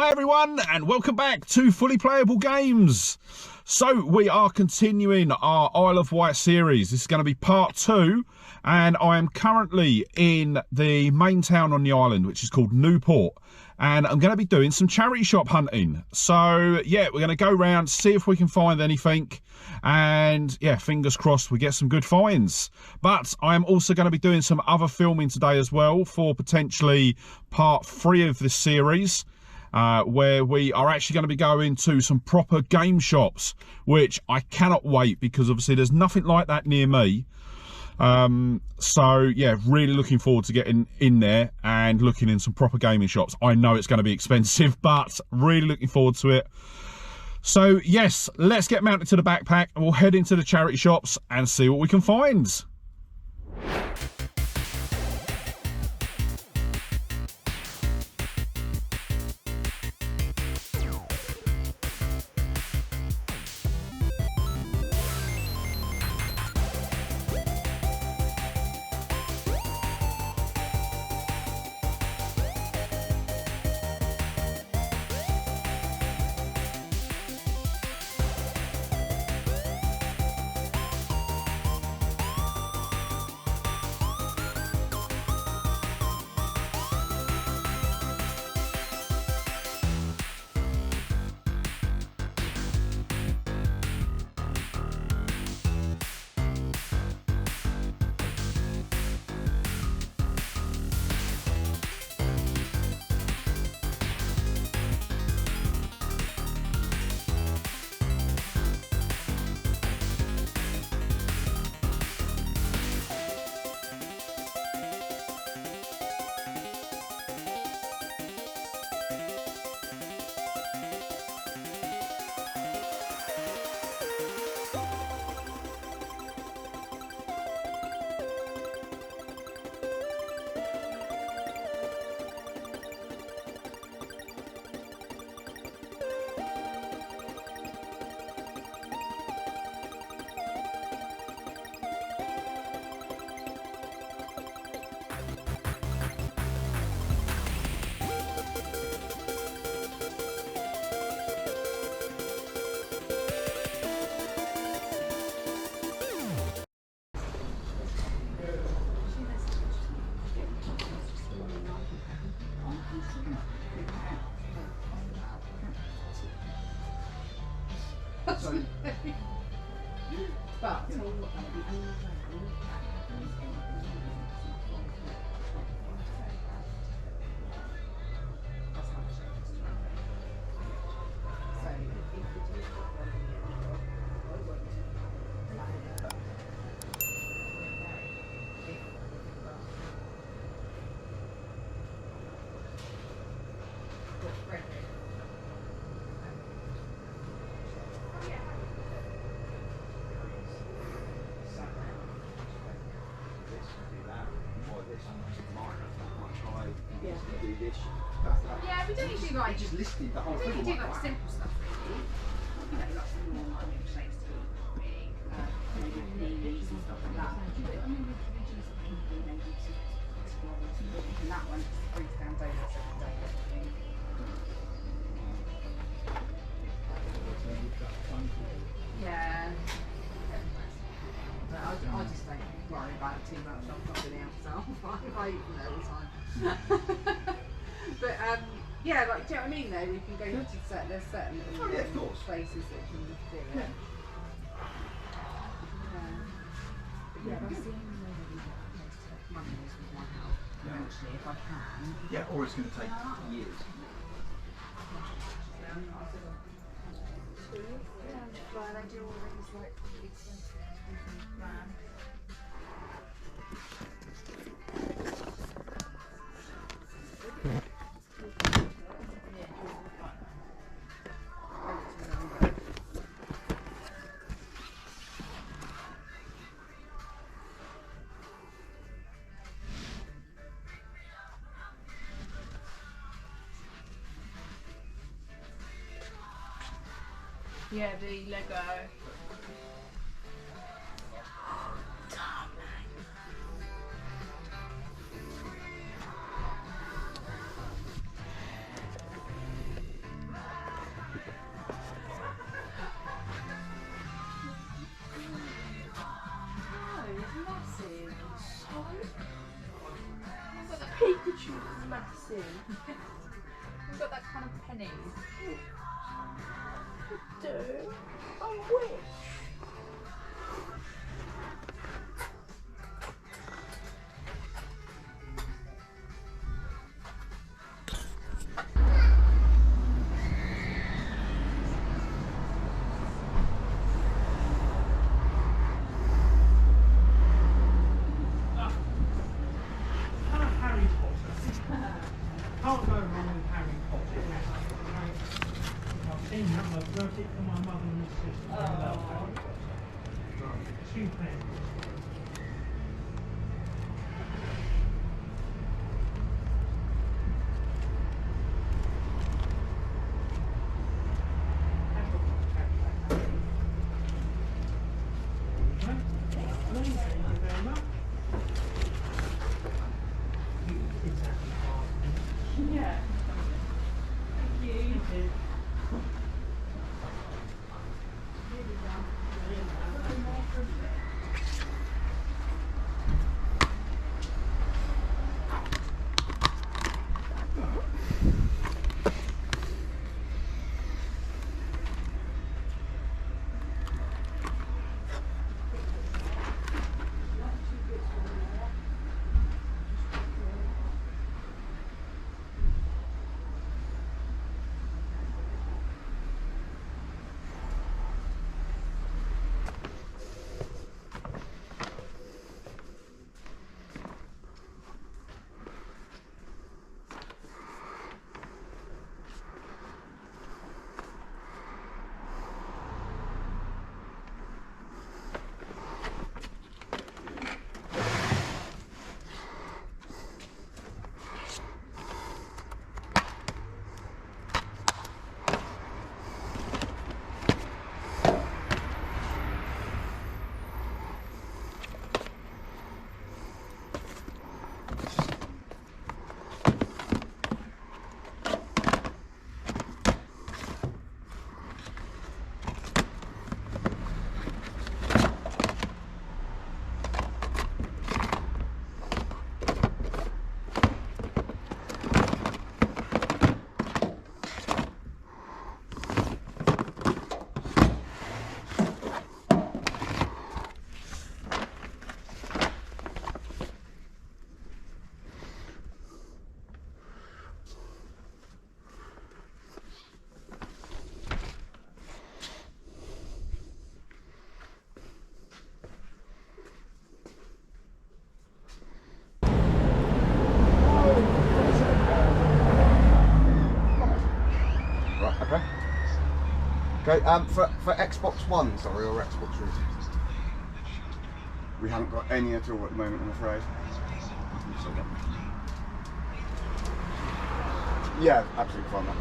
Hi everyone, and welcome back to Fully Playable Games. So we are continuing our Isle of Wight series. This is going to be part 2, and I am currently in the main town on the island, which is called Newport, and I'm going to be doing some charity shop hunting. So yeah, we're going to go around, see if we can find anything, and yeah, fingers crossed we get some good finds. But I am also going to be doing some other filming today as well for potentially part 3 of this series. Where we are actually going to be going to some proper game shops, which I cannot wait, because obviously there's nothing like that near me. So yeah, really looking forward to getting in there and looking in some proper gaming shops. I know it's going to be expensive, but really looking forward to it. So yes, let's get mounted to the backpack and we'll head into the charity shops and see what we can find. Yeah, we don't need to do like just listed the whole thing. We do like simple stuff really. You know, like some more like milkshakes to eat, knees and stuff like that. And that one brings down donuts every day, I think. Yeah. But I just don't worry about it too much. I'm not really out, so I eat them all the time. But yeah, like, do you know what I mean though? We can go to there's certain little places that can do it. Yeah. But yeah, that's the only way that we get money is with my help. Eventually, if I can. Yeah, or it's going to take years. Well, they do all things like yeah, the Lego. massive. We've got that kind of penny. Do I wish? Harry Potter. Can't go wrong with Harry Potter. I've seen that, I've wrote it for my mother and sister. I love Harry Potter. Two pens. Thank you very much. Yeah. Thank you. Okay, for Xbox One, sorry, or Xbox 360. We haven't got any at all at the moment, I'm afraid. Yeah, absolutely fine, man.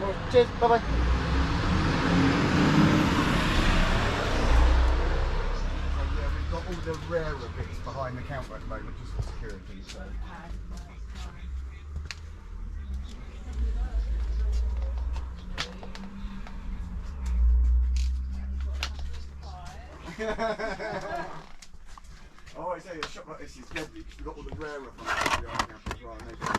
Well, cheers, bye-bye. Yeah, we've got all the rarer bits behind the counter at the moment, just for security, so... Oh, I say a shop like this is deadly because we've got all the rarer ones behind the counter as well. And they just,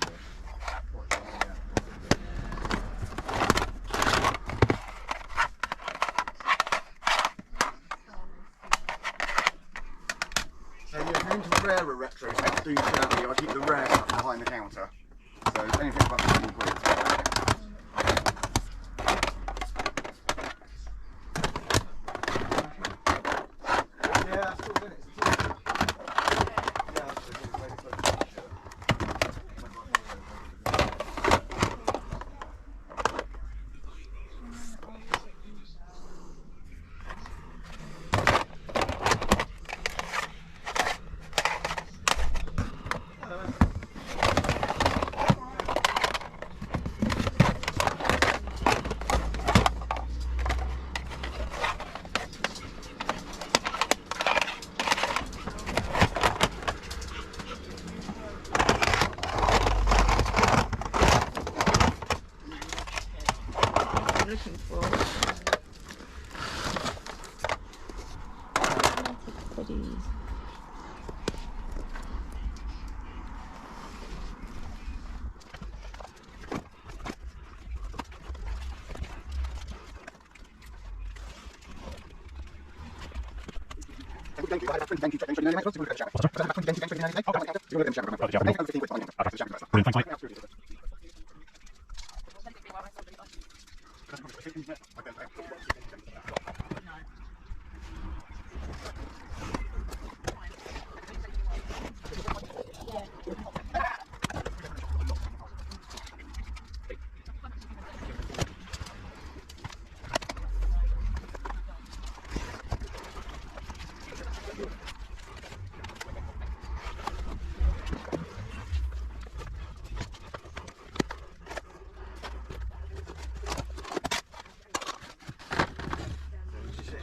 so yeah, if you're into rarer retro stuff, do shout me. I keep the rare stuff behind the counter. So anything above 20 quid. Looking for goodies. Thank you. I had about 20 games, 20 games, 20 games, 20 games, 20 games, 20 games, 20 games, 20 games, 20 games, 20 games, 20 games, 15 quid, Brilliant,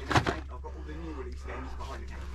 thanks, mate. I've got all the new release games behind the counter.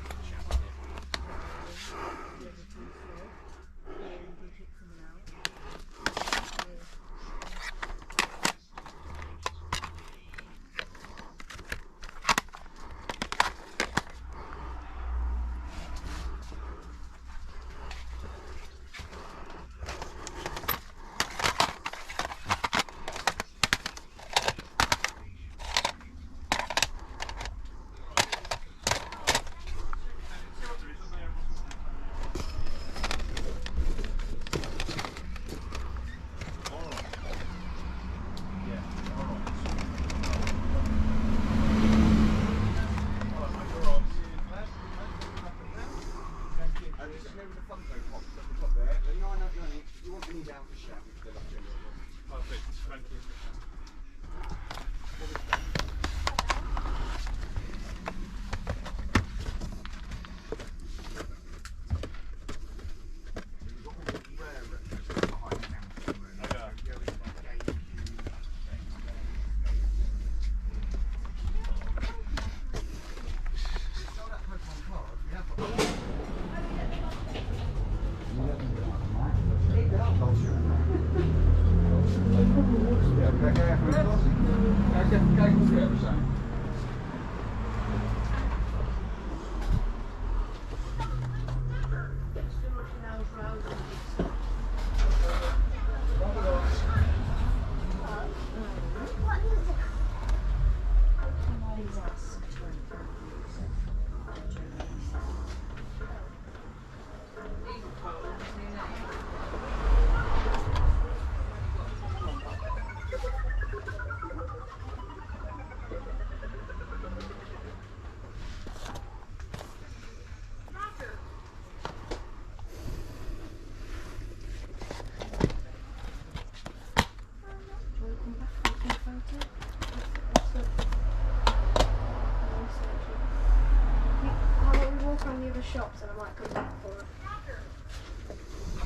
Shops and I might come back for it.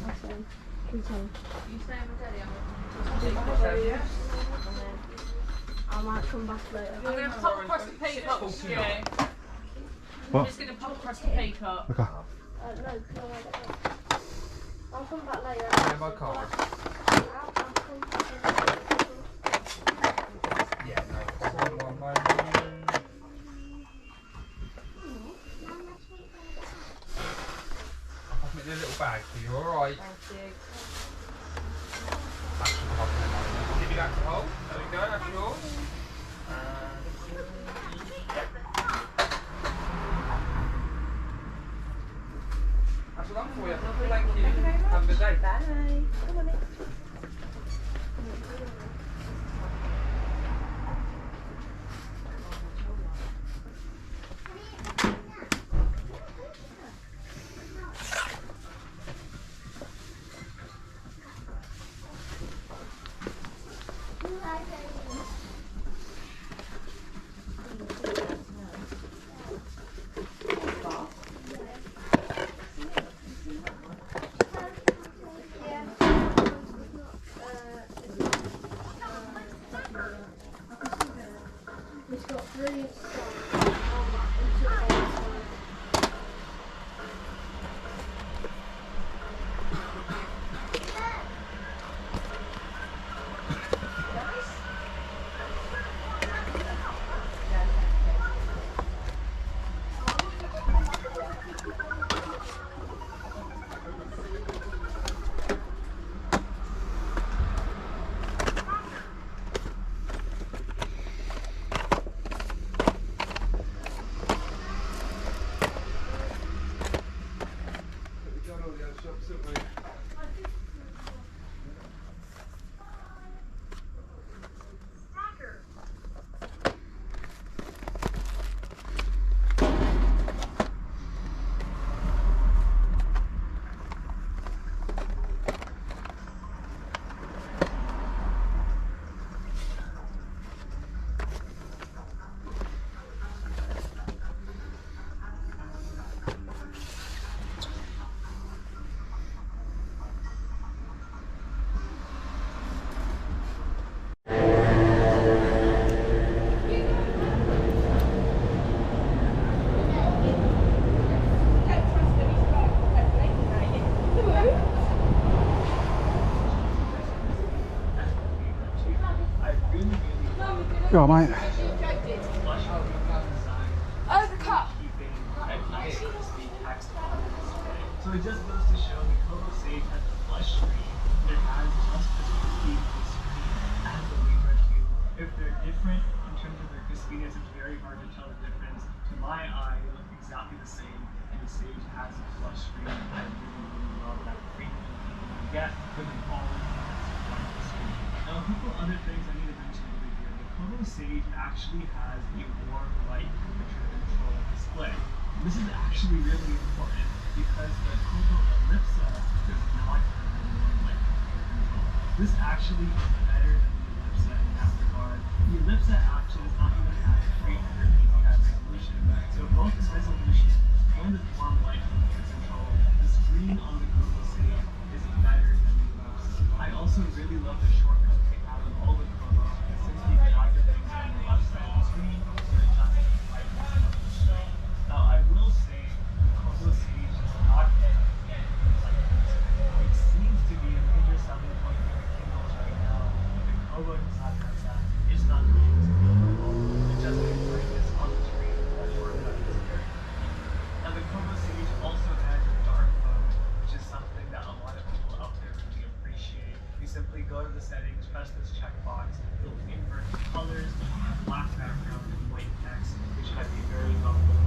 Okay. Continue. You staying with Daddy? And then I might come back later. I'm going to pop across the peacock, Stu. What? I'm just going to pop across the peacock. Okay. No, I'll come back later. Yeah, my card. I'll come back. Yeah, no, one moment. I'll put it in a little bag for you, alright? Thank you. I'll give you that to hold. There we go, that's yours. That's all done for you. Thank you. Have a good day. Bye. Come on in. It's got brilliant stuff. Go on, mate. Oh, the cup. So it just goes to show the Kobo Sage has a flush screen, but it has just as crispy of a screen as the Libra 2. If they're different in terms of their crispiness, it's very hard to tell the difference. To my eye, they look exactly the same, and the Sage has a flush screen. I really love that premium you get with an all-in-one screen. Now, a couple other things I need to mention over here. The Kobo Sage actually has a warm light temperature control display. This is actually really important because the Kobo Ellipsa does not have a warm light temperature control. This actually is better than the Ellipsa in that regard. The Ellipsa actually does not even have 300 ppi resolution. So both the resolution and the warm light temperature control, the screen on the Kobo Sage is better than the Ellipsa. I also really love the shortcuts they have on all the Kobo. Since we drag the things on the left side of the screen, or just the right side of the screen. Now I will say the Kobo Sage is not it seems to be a major selling point for the Kindles right now, but the Kobo does not have that. It's not really visible. It just looks like this on the screen. That shortcut is very convenient. Now the Kobo Sage also has dark mode, which is something that a lot of people out there really appreciate. You simply go to the settings, press this checkbox, it'll invert the colors, black background, and white text, which can be very helpful.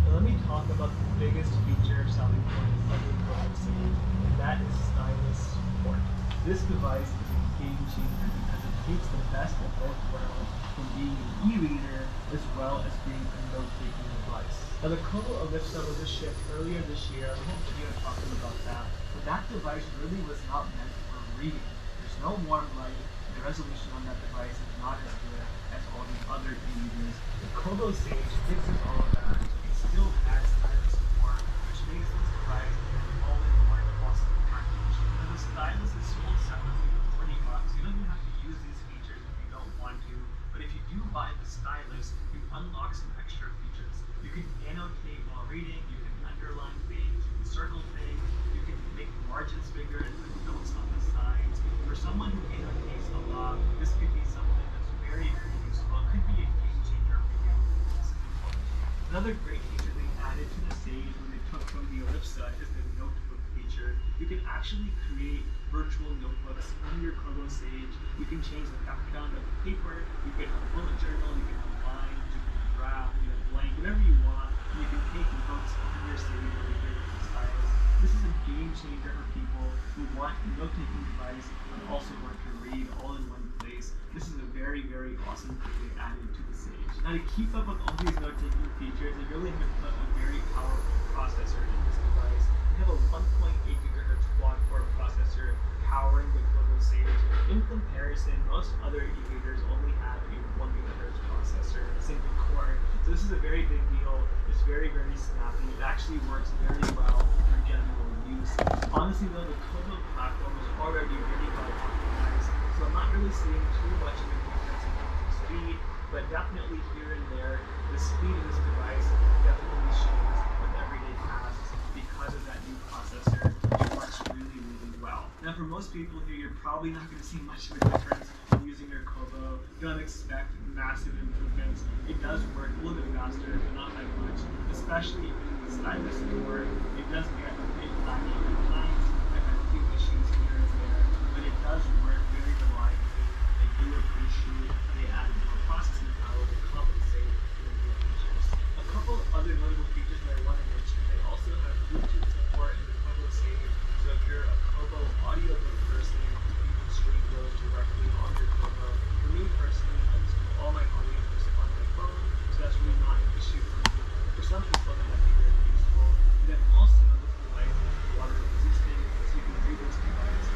Now let me talk about the biggest feature selling point of the Kobo Sage, and that is stylus support. This device is a game changer because it takes the best of both worlds from being an e-reader as well as being a note-taking device. Now the Kobo Ellipsa was a shipped earlier this year. I won't video talking about that, but that device really was not meant for reading. There's no warm light, and the resolution on that device is not as good as all the other e-readers. The Kobo Sage fixes all of that. Still has stylus support, which makes this device an all-in-one awesome package. Now the stylus is sold separately for $40. You don't even have to use these features if you don't want to, but if you do buy the stylus, you unlock some extra features. You can annotate while reading, you can underline things, you can circle things, you can make margins bigger and put notes on the sides. For someone who annotates a lot, this could be something that's very, very useful. It could be a game changer for you. This is important. Another great feature they added to the Sage when they took from the Ellipsa is the notebook feature. You can actually create virtual notebooks on your Kobo Sage. You can change the background of the paper, you can have a bullet journal, you can have lines, you can draft, you can blank, whatever you want, and you can take notes on your Sage really good with the stylus. This is a game changer for people who want a note-taking device but also want to read all in one place. This is a very, very awesome thing they added to the Sage. Now to keep up with all these note-taking features, they really have put a very powerful processor in this device. They have a 1.8 GHz quad-core processor powering the Kobo Sage. In comparison, most other e-readers only have a 1 GHz processor, a single core. So this is a very big deal. It's very, very snappy. It actually works very well for general use. Honestly though, the Kobo platform is already really well optimized, so I'm not really seeing too much of a difference in terms of speed, but definitely here and there, the speed of this device definitely shines with everyday tasks because of that new processor. It works really, really well. Now for most people here, you're probably not going to see much of a difference when using your Kobo. Don't expect massive improvements. It does work a little bit faster, but not by much, especially if the stylus support. It does get a bit laggy at times. I've had a few issues here and there, but it does work very reliably. I do appreciate they added more processing power to compensate for the new features. A couple other notable features that I want to mention, they also have Bluetooth support in the Kobo Sage. So if you're a Kobo audiobook person, you can stream those directly on your Kobo. For me personally, I listen to all my audiobooks on my phone, so that's really not an issue for me. For some people, that might be very useful. And then also, this device is water resistant, so you can read this device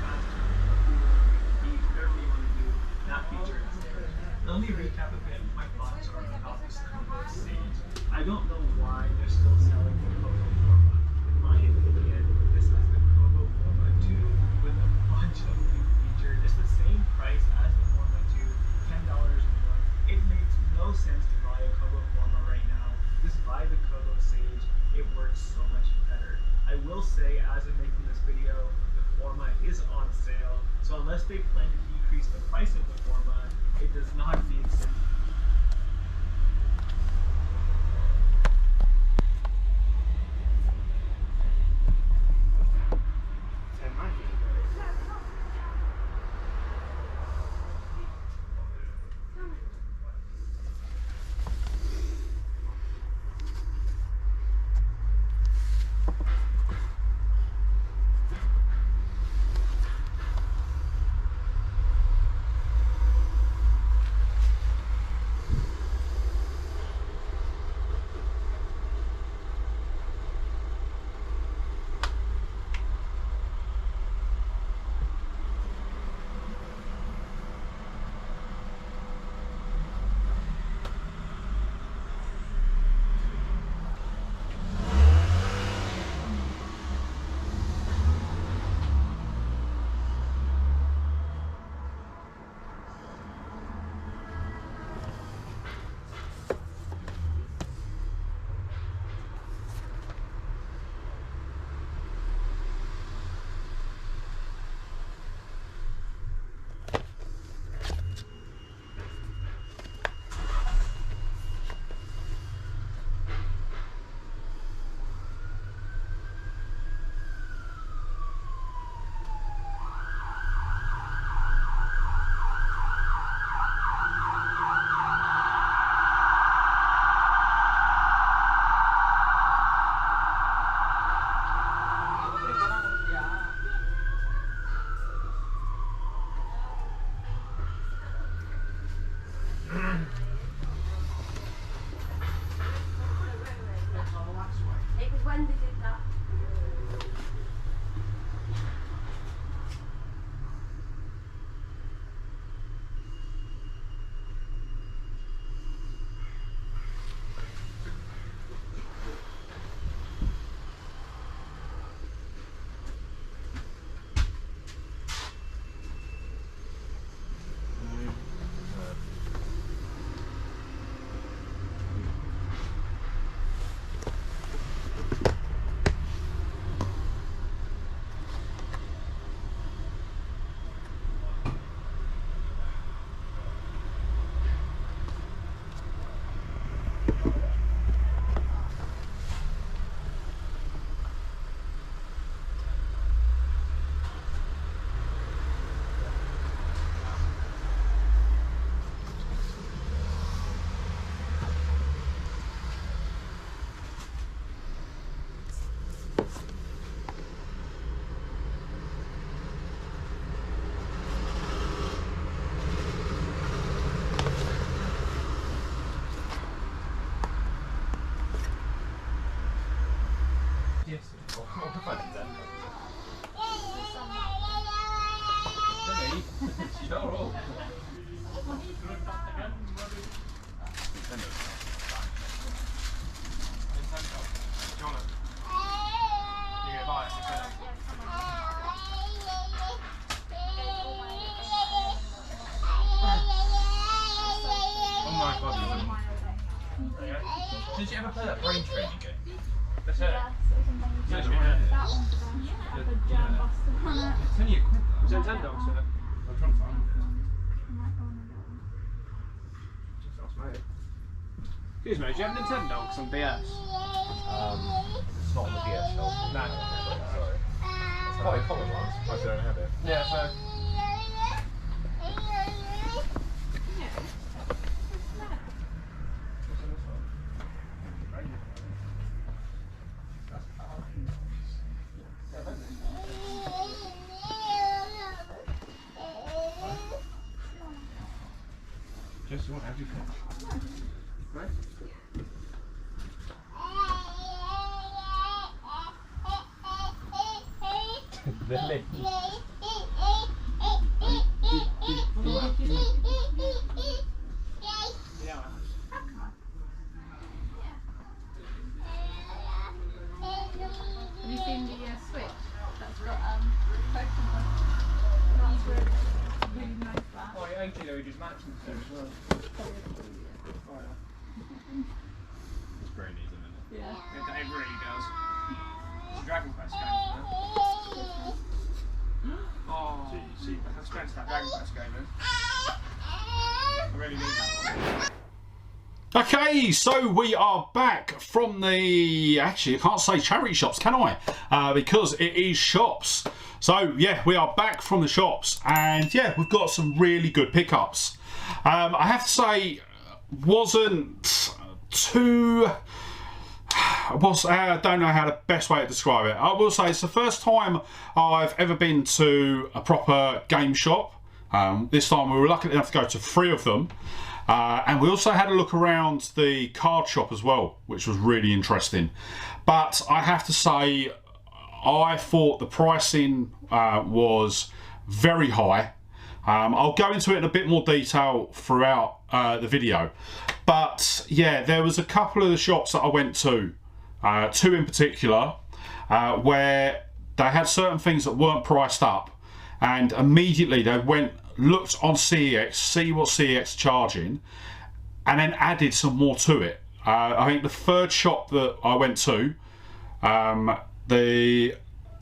faster, cooler, eat, whatever you want to do. That feature is there. Now, let me recap a bit what my thoughts are about this Kobo Sage. I don't know why they're still selling the Kobo Forma. In my opinion, this is the Kobo Forma 2 with a bunch of new features. It's the same price as the Forma 2, $10 more. It makes no sense to buy a Kobo Forma right now. Just buy the Kobo Sage. It works so much better. I will say, as of making this video, the Forma is on sale, so unless they plan to decrease the price of the former, it does not make sense. It was when they did that. Did you ever play that brain training game? That's it. Yeah, so we can Yeah, that yeah. one's the one. Yeah, the jam buster on it. It's only a quid. Is it $10, sir? I'm trying to find it. I might go on that one. Just ask me. Excuse me, do you have Nintendo on DS? It's not on the DS shelf. No. Sorry. It's quite a common one. I don't have it. Yeah, so. Just want everything. Right? Really? Yeah. Have you seen the Switch that's got Pokemon? That's really nice that. Oh, yeah, you know, he just matching to as well. It's brainy, isn't it? Yeah. It really does. It's a Dragon Quest game, isn't it? Oh, See, I can scratch that Dragon Quest game in. I really need that one. Okay, so we are back from the... Actually, I can't say charity shops, can I? Because it is shops. So, yeah, we are back from the shops. And, yeah, we've got some really good pickups. I have to say, wasn't too... I don't know how the best way to describe it. I will say it's the first time I've ever been to a proper game shop. This time we were lucky enough to go to 3 of them. And we also had a look around the card shop as well, which was really interesting. But I have to say, I thought the pricing was very high. I'll go into it in a bit more detail throughout the video. But yeah, there was a couple of the shops that I went to, 2 in particular, where they had certain things that weren't priced up. And immediately they looked on CEX, see what CEX charging, and then added some more to it. I think the 3rd shop that I went to, they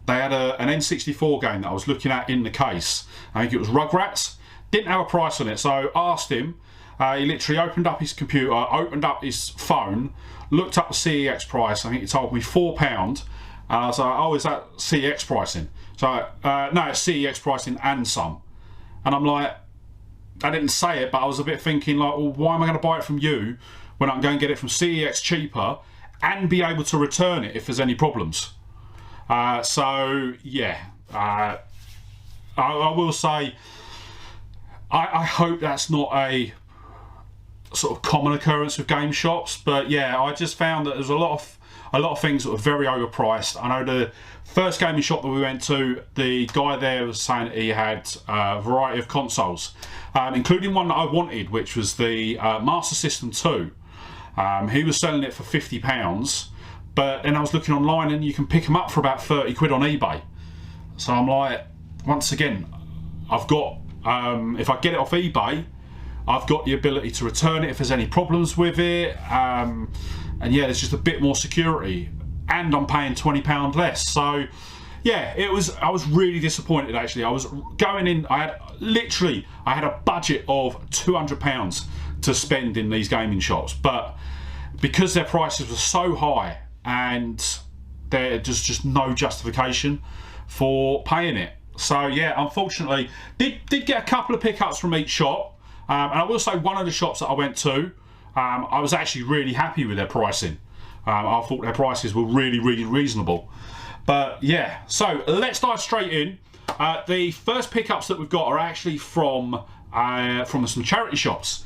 had an N64 game that I was looking at in the case. I think it was Rugrats. Didn't have a price on it, so I asked him. He literally opened up his computer, opened up his phone, looked up the CEX price. I think he told me £4. And I was like, oh, is that CEX pricing? So, no, it's CEX pricing and some. And I'm like, I didn't say it, but I was a bit thinking like, well, why am I going to buy it from you when I can go and get it from CEX cheaper and be able to return it if there's any problems? So, yeah, I will say, I hope that's not a sort of common occurrence with game shops, but yeah, I just found that there's a lot of things that were very overpriced. I know the first gaming shop that we went to, the guy there was saying that he had a variety of consoles, including one that I wanted, which was the Master System 2. He was selling it for £50, but then I was looking online and you can pick them up for about 30 quid on eBay. So I'm like, once again, I've got, if I get it off eBay, I've got the ability to return it if there's any problems with it. And yeah, there's just a bit more security, and I'm paying £20 less. So yeah, I was really disappointed actually. I was going in, I had a budget of £200 to spend in these gaming shops, but because their prices were so high and there's just no justification for paying it. So yeah, unfortunately, did get a couple of pickups from each shop. And I will say one of the shops that I went to, I was actually really happy with their pricing. I thought their prices were really, really reasonable. But yeah, so let's dive straight in. The first pickups that we've got are actually from some charity shops.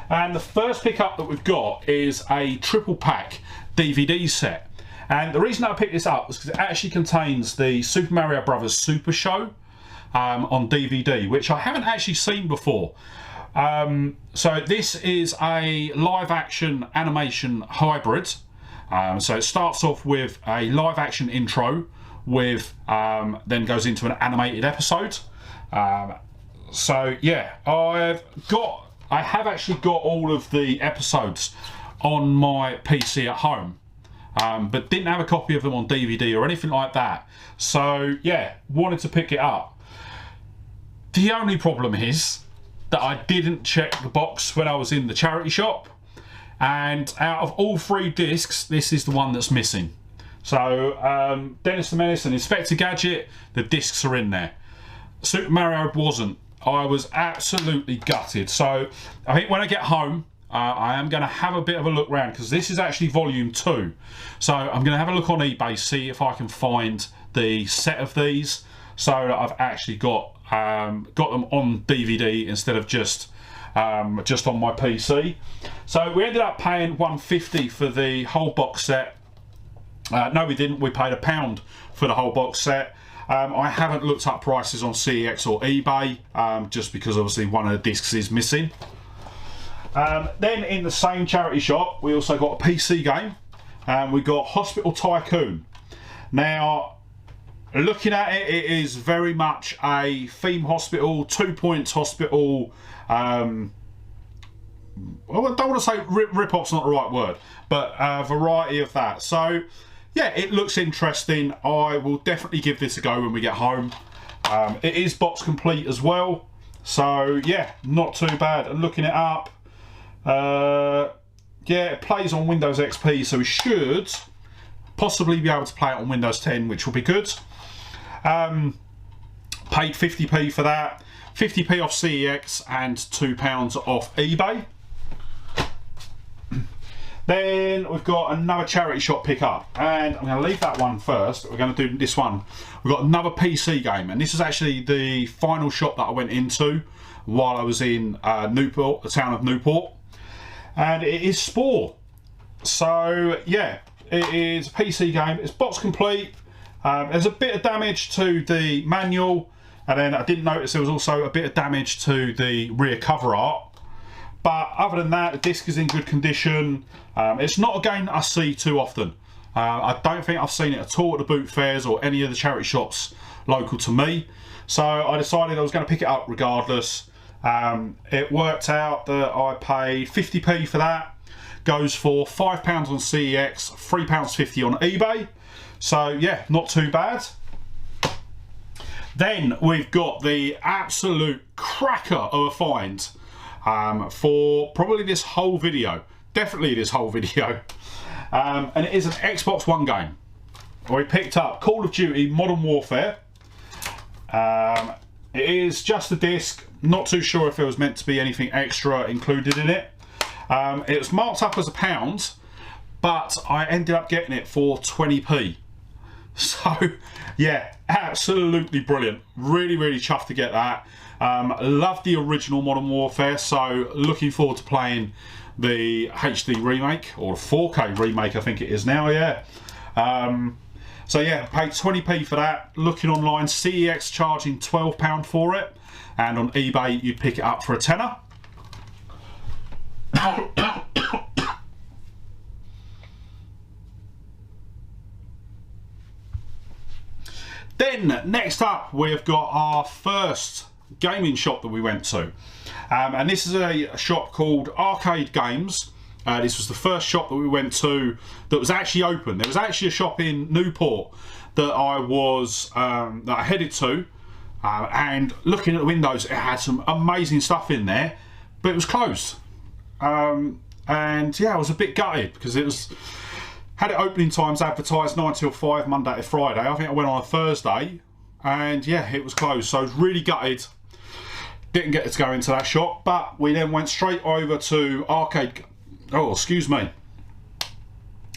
And the first pickup that we've got is a triple pack DVD set. And the reason I picked this up was because it actually contains the Super Mario Brothers Super Show on DVD, which I haven't actually seen before. So this is a live action animation hybrid. So it starts off with a live action intro with then goes into an animated episode. So yeah, I have actually got all of the episodes on my PC at home, but didn't have a copy of them on DVD or anything like that. So yeah, wanted to pick it up. The only problem is that I didn't check the box when I was in the charity shop, and out of all 3 discs, this is the one that's missing. So Dennis the Menace and Inspector Gadget, the discs are in there. Super Mario wasn't. I was absolutely gutted. So I think when I get home, I am going to have a bit of a look around, because this is actually volume 2. So I'm going to have a look on eBay, see if I can find the set of these, so that I've actually got them on DVD instead of just on my PC. So we ended up paying £1.50 for the whole box set. No, we didn't. We paid £1 for the whole box set. I haven't looked up prices on CEX or eBay, just because obviously one of the discs is missing. Then in the same charity shop, we also got a PC game. We got Hospital Tycoon. Now, looking at it, it is very much a theme hospital, 2 points hospital. I don't want to say rip-off's not the right word, but a variety of that. So yeah, it looks interesting. I will definitely give this a go when we get home. It is box complete as well, so yeah, not too bad. And looking it up, yeah, it plays on Windows XP, so we should possibly be able to play it on Windows 10, which will be good. Paid 50p for that, 50p off CEX and £2 off eBay. Then we've got another charity shop pickup, and I'm going to leave that one first. We're going to do this one. We've got another PC game, and this is actually the final shop that I went into while I was in Newport, the town of Newport, and it is Spore. So yeah, it is a PC game. It's box complete. There's a bit of damage to the manual, and then I didn't notice there was also a bit of damage to the rear cover art. But other than that, the disc is in good condition. It's not a game that I see too often. I don't think I've seen it at all at the boot fairs or any of the charity shops local to me. So I decided I was going to pick it up regardless. It worked out that I paid 50p for that. Goes for £5 on CEX, £3.50 on eBay. So yeah, not too bad. Then we've got the absolute cracker of a find for probably this whole video. Definitely this whole video. And it is an Xbox One game. We picked up Call of Duty Modern Warfare. It is just a disc. Not too sure if there was meant to be anything extra included in it. It was marked up as £1, but I ended up getting it for 20p. So yeah, absolutely brilliant. Really, really chuffed to get that. Love the original Modern Warfare, so looking forward to playing the HD remake, or the 4K remake I think it is now, yeah. So yeah, paid 20p for that. Looking online, CEX charging £12 for it, and on eBay you'd pick it up for a tenner. Then next up we've got our first gaming shop that we went to, and this is a shop called 𝙃𝙤𝙢𝙚𝙦 Games. This was the first shop that we went to that was actually open. There was actually a shop in Newport that I headed to, and looking at the windows, it had some amazing stuff in there, but it was closed. And yeah, I was a bit gutted because it had it opening times advertised 9 till 5 Monday to Friday. I think I went on a Thursday, and yeah, it was closed, so I was really gutted. Didn't get to go into that shop, but we then went straight over to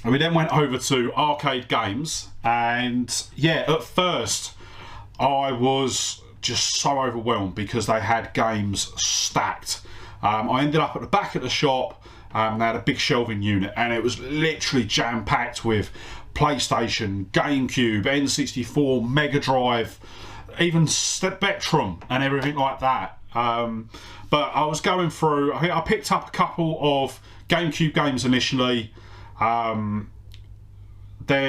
we then went over to Arcade Games, and yeah, at first I was just so overwhelmed because they had games stacked. I ended up at the back of the shop. They had a big shelving unit, and it was literally jam-packed with PlayStation, GameCube, N64, Mega Drive, even Spectrum and everything like that. But I was going through, I think I picked up a couple of GameCube games initially, then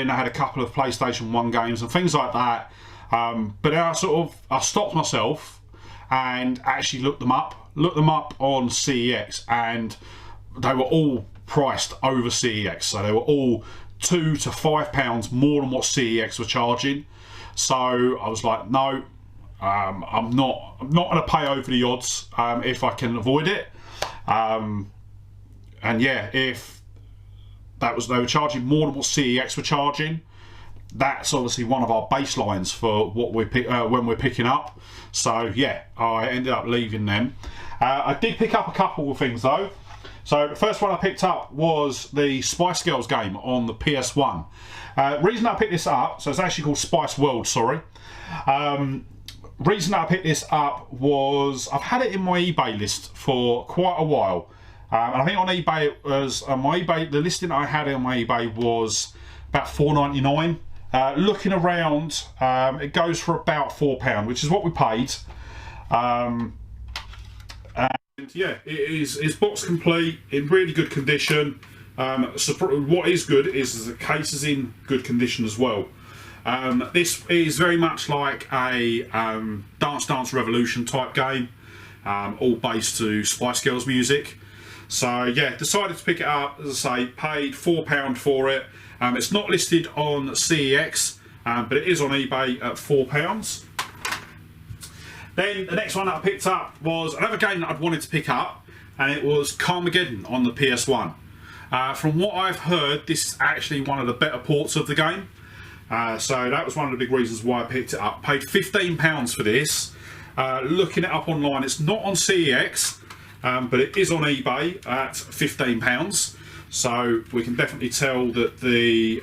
I had a couple of PlayStation 1 games and things like that. But then I stopped myself and actually looked them up on CEX, and they were all priced over CEX, so they were all £2 to £5 more than what CEX were charging. So I was like, no, I'm not going to pay over the odds if I can avoid it. And yeah, if they were charging more than what CEX were charging, that's obviously one of our baselines for what when we're picking up. So yeah, I ended up leaving them. I did pick up a couple of things though. So the first one I picked up was the Spice Girls game on the PS1. Reason I picked this up, so it's actually called Spice World, sorry. Reason I picked this up was I've had it in my eBay list for quite a while. And I think on eBay it was, the listing I had on my eBay was about $4.99. Looking around, it goes for about £4, which is what we paid. And yeah, it's box complete, in really good condition. So what is good is the case is in good condition as well. This is very much like a Dance Dance Revolution type game, all based to Spice Girls music. So yeah, decided to pick it up, as I say, paid £4 for it. It's not listed on CEX, but it is on eBay at £4. Then the next one that I picked up was another game that I'd wanted to pick up, and it was 𝙃𝙤𝙢𝙤𝙤 on the PS1. From what I've heard, this is actually one of the better ports of the game. So that was one of the big reasons why I picked it up. Paid £15 for this. Looking it up online, it's not on CEX, but it is on eBay at £15. So we can definitely tell that the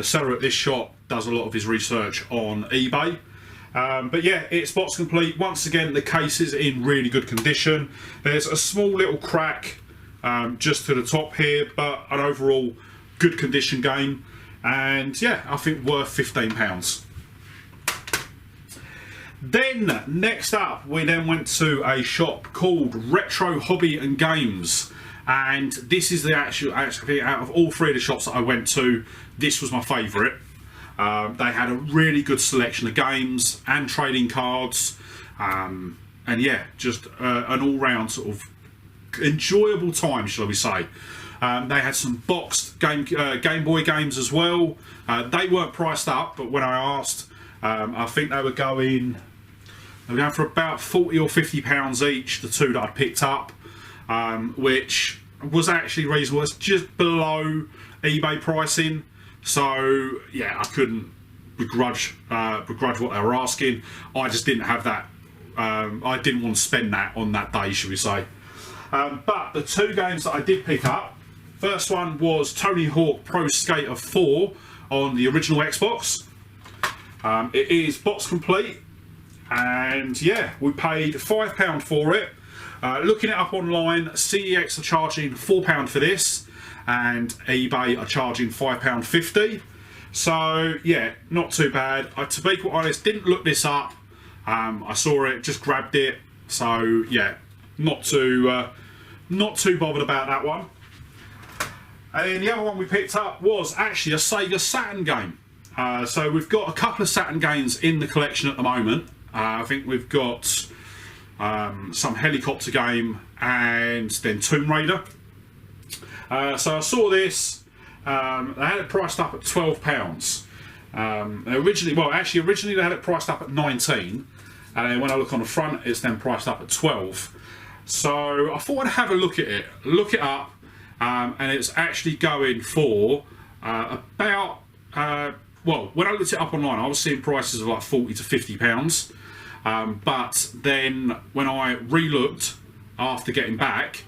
seller at this shop does a lot of his research on eBay. But yeah, it's box complete. Once again, the case is in really good condition. There's a small little crack just to the top here, but an overall good condition game. And yeah, I think worth £15. Then next up, we then went to a shop called Retro Hobby and Games, and this is the actually out of all three of the shops that I went to, this was my favourite. They had a really good selection of games and trading cards, and yeah, just an all-round sort of enjoyable time, shall we say. They had some boxed Game Boy games as well. They weren't priced up, but when I asked, I think they were going for about £40 or £50 each, the two that I picked up, which was actually reasonable. It's just below eBay pricing, so yeah, I couldn't begrudge what they were asking. I just didn't have that. I didn't want to spend that on that day, shall we say. But the two games that I did pick up, first one was Tony Hawk Pro Skater 4 on the original Xbox. It is box complete, and yeah, we paid £5 for it. Looking it up online, CEX are charging £4 for this, and eBay are charging £5.50. So yeah, not too bad. To be quite honest, didn't look this up. I saw it, just grabbed it. So yeah, not too bothered about that one. And then the other one we picked up was actually a Sega Saturn game. So we've got a couple of Saturn games in the collection at the moment. I think we've got some helicopter game and then Tomb Raider. So I saw this. They had it priced up at £12. Originally they had it priced up at 19, and then when I look on the front, it's then priced up at 12. So I thought I'd have a look at it, look it up, and it's actually going for about, well, when I looked it up online, I was seeing prices of like £40 to £50. But then when I re-looked after getting back,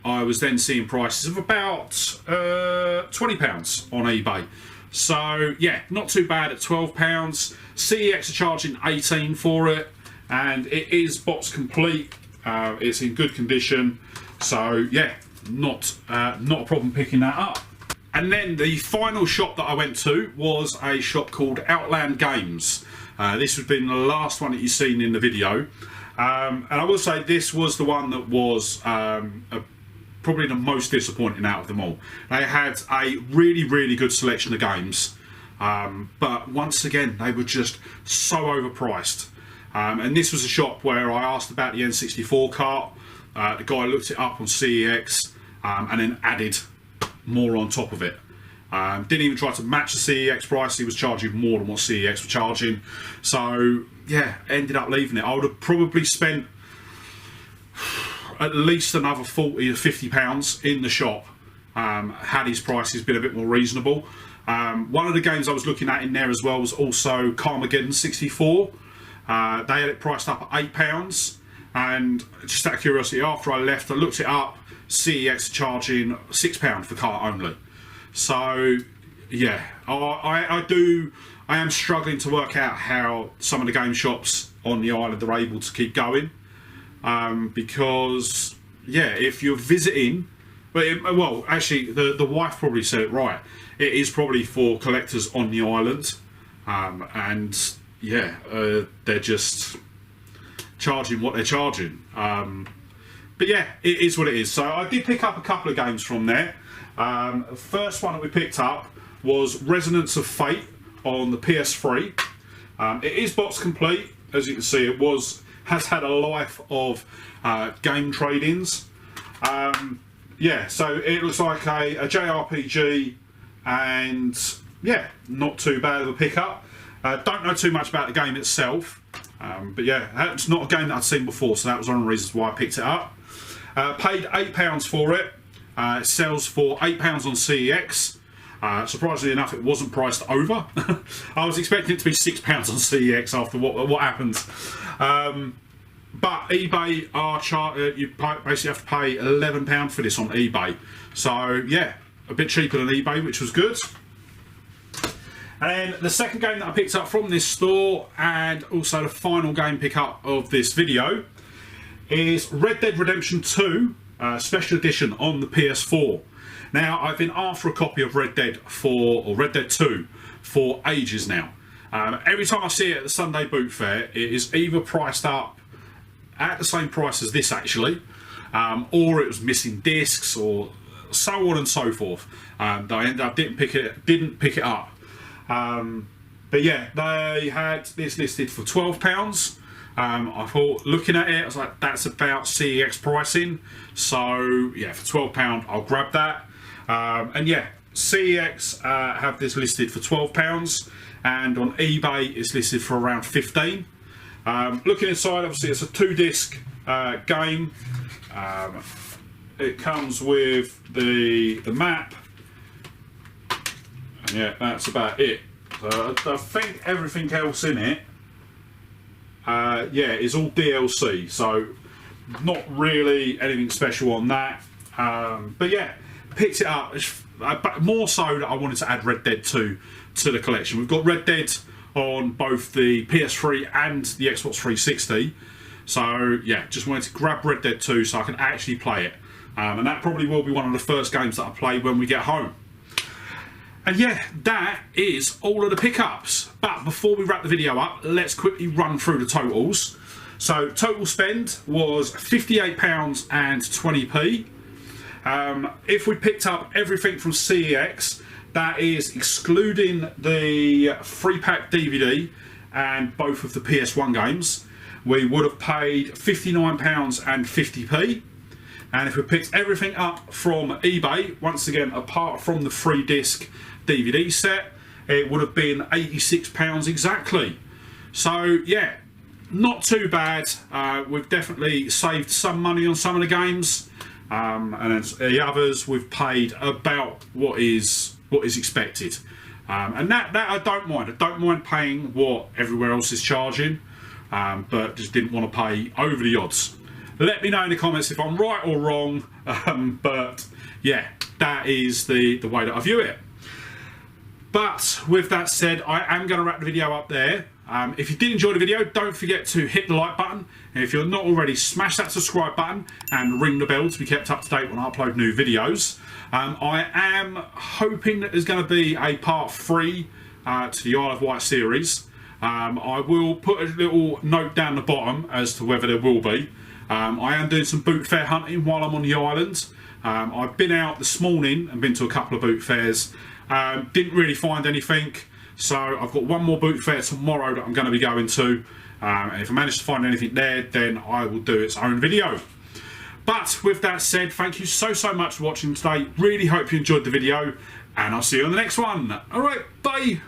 I was then seeing prices of about £20 on eBay. So yeah, not too bad at £12. CEX are charging 18 for it, and it is box complete. It's in good condition, so yeah, not a problem picking that up. And then the final shop that I went to was a shop called Outland Games. This has been the last one that you've seen in the video, and I will say this was the one that was probably the most disappointing out of them all. They had a really good selection of games, but once again they were just so overpriced. And this was a shop where I asked about the N64 cart. The guy looked it up on CEX and then added more on top of it. Didn't even try to match the CEX price. He was charging more than what CEX were charging. So yeah, ended up leaving it. I would have probably spent at least another £40 to £50 in the shop had his prices been a bit more reasonable. One of the games I was looking at in there as well was also 𝙃𝙤𝙢𝙤𝙤 64. They had it priced up at £8, and just out of curiosity, after I left, I looked it up. CEX charging £6 for cart only. So yeah, I am struggling to work out how some of the game shops on the island are able to keep going, because yeah, if you're visiting, well actually the wife probably said it right, it is probably for collectors on the island, and yeah, they're just charging what they're charging. But yeah, it is what it is. So I did pick up a couple of games from there. The first one that we picked up was Resonance of Fate on the PS3. It is box complete, as you can see. It has had a life of game trade-ins. Yeah, so it looks like a JRPG, and yeah, not too bad of a pickup. Don't know too much about the game itself, But yeah, that's not a game that I'd seen before, so that was one of the reasons why I picked it up. Paid £8 for it. It sells for £8 on CEX. Surprisingly enough, it wasn't priced over. I was expecting it to be £6 on CEX after what happened. But eBay you basically have to pay £11 for this on eBay. So yeah, a bit cheaper than eBay, which was good. And then the second game that I picked up from this store, and also the final game pickup of this video, is Red Dead Redemption 2 Special Edition on the PS4. Now, I've been after a copy of Red Dead 4 or Red Dead 2 for ages now. Every time I see it at the Sunday Boot Fair, it is either priced up at the same price as this actually, or it was missing discs, or so on and so forth. I ended up didn't pick it up. But yeah, they had this listed for £12. I thought, looking at it, I was like, that's about CEX pricing. So yeah, for £12, I'll grab that. And yeah, CEX have this listed for £12, and on eBay it's listed for around 15. Looking inside, obviously it's a 2-disc game. It comes with the map, and yeah, that's about it. So I think everything else in it, yeah, is all DLC. So not really anything special on that. But yeah, picked it up. More so that I wanted to add Red Dead 2 to the collection. We've got Red Dead on both the PS3 and the Xbox 360. So yeah, just wanted to grab Red Dead 2 so I can actually play it. And that probably will be one of the first games that I play when we get home. And yeah, that is all of the pickups. But before we wrap the video up, let's quickly run through the totals. So total spend was £58.20. If we picked up everything from CEX, that is excluding the 3-pack DVD and both of the PS1 games, we would have paid £59.50. And if we picked everything up from eBay, once again, apart from the 3-disc DVD set, it would have been £86 exactly. So yeah, not too bad. We've definitely saved some money on some of the games, and then the others we've paid about what is expected. And that I don't mind. I don't mind paying what everywhere else is charging, but just didn't want to pay over the odds. Let me know in the comments if I'm right or wrong, but yeah, that is the way that I view it. But with that said, I am going to wrap the video up there. If you did enjoy the video, don't forget to hit the like button. And if you're not already, smash that subscribe button and ring the bell to be kept up to date when I upload new videos. I am hoping that there's going to be a part 3 to the Isle of Wight series. I will put a little note down the bottom as to whether there will be. I am doing some boot fair hunting while I'm on the island. I've been out this morning and been to a couple of boot fairs. Didn't really find anything, so I've got one more boot fair tomorrow that I'm going to be going to, and if I manage to find anything there, then I will do its own video. But with that said, thank you so much for watching today. Really hope you enjoyed the video, and I'll see you on the next one. Alright, bye!